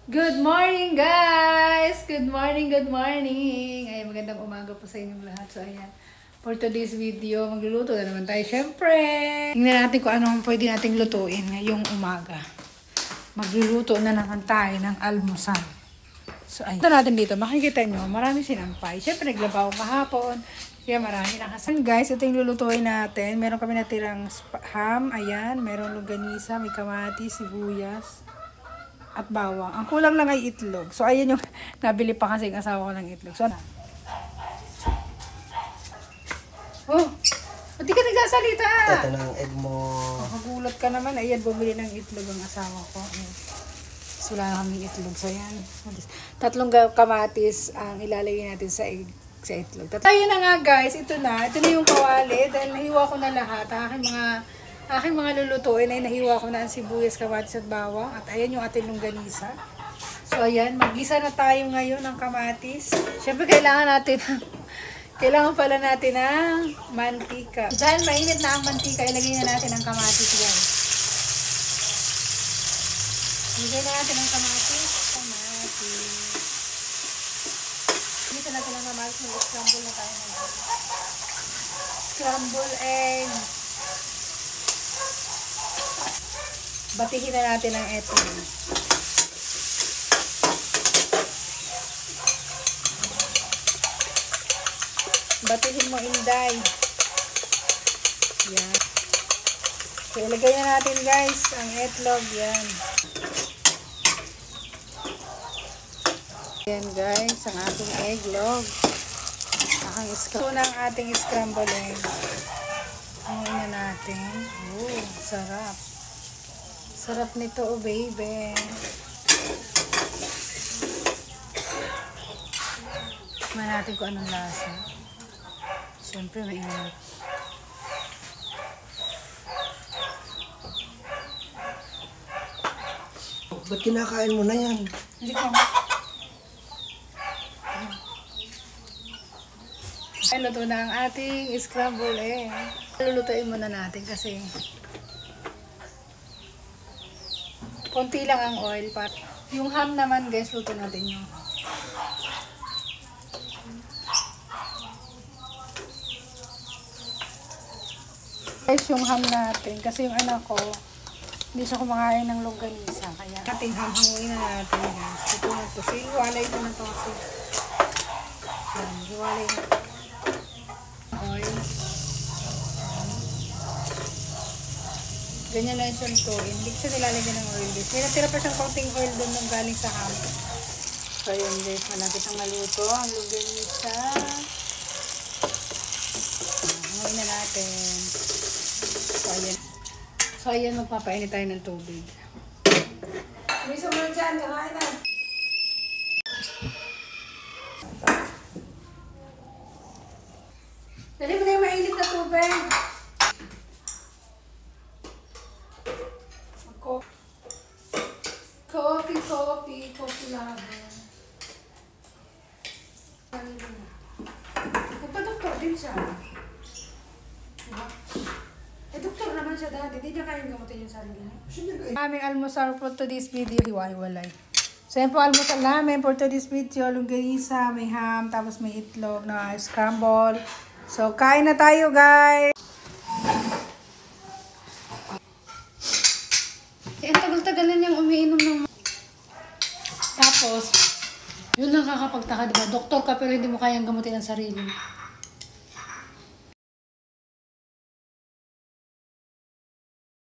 Good morning, guys! Good morning, good morning! Ay, magandang umaga po sa inyong lahat. So, ayan. For today's video, magluluto na naman tayo. Siyempre! Tingnan natin kung anong pwede nating lutuin ngayong umaga. Magluluto na naman tayo ng almusal. So, ayan. Ito natin dito. Makikita nyo, marami sinampay. Siyempre, naglabaw kahapon. Kaya marami nakasan. Guys, ito yung lulutuin natin. Meron kami natirang ham. Ayan. Meron longganisa, may kamatis, sibuyas at bawang. Ang kulang lang ay itlog. So, ayan yung nabili pa kasi yung asawa ko ng itlog. So, oh, hindi ka nagsasalita. Ito na ang egg mo. Magulat ka naman. Ayan, bumili ng itlog ang asawa ko. Ayan. So, wala na kaming itlog. So, ayan. Tatlong kamatis ang ilalagay natin sa itlog. Ayun na nga, guys. Ito na. Ito na yung kawali. Dahil nahiwa ko na lahat. Aking mga lulutuin ay nahiwa ko na ang sibuyas, kamatis at bawang. At ayan yung ating longganisa. So ayan, mag-gisa na tayo ngayon ng kamatis. Siyempre kailangan pala natin ng mantika. Dahil mainit na ang mantika, ilagay na natin ang kamatis yan. Ilagay na natin ang kamatis. Ilagay natin ang kamatis. Scramble na tayo ngayon. Scramble egg. Batihin na natin ang etlog. Batihin mo, Inday. Yan. So, ilagay na natin, guys, ang etlog. Yan. Yan, guys, ang ating eggnog. Ito na ang ating scramble egg. Hanguin na natin. Oh, sarap. Sarap nito, oh baby. Tignan natin kung anong lasa. Siyempre, mainit. Ba't kinakain mo na yan? Hindi ko. Ay, luto na ang ating scramble egg. Lulutuin muna natin kasi konti lang ang oil. Yung ham naman, guys, luto natin yun. Guys, yung ham natin, kasi yung anak ko, hindi siya kumakain ng longganisa. Kaya ating ham-hanguin na natin, guys. Ito na ito. So, iwalay ko na ito kasi. Yan, iwalay na ito. Oil. Ganyan lang siya lutuin. Hindi ko siya nilalagyan ng oil, guys. May natira pa siyang konting oil doon nung galing sa ham. So, yun, guys. Malapit ang maluto. Ang longganisa. Hanguin na natin. So, ayan, magpapainit tayo ng tubig. May sumunod dyan, kakain na. Dali mo na yung mainit na tubig. Coffee laban. Nagpa-doktor din siya. Doktor naman siya dati. Hindi niya kayang gamutin yung sarili niya. Aming almusal for today's video. Hiwa-hiwalay. So, yan po almusal namin for today's video. Longganisa, may ham, tapos may itlog na scramble. So, kain na tayo, guys! Ang tagal-tagal na niyang umiinom ng... Tapos, yun lang kakapagtaka, diba? Doktor ka pero hindi mo kayang gamutin ang sarili.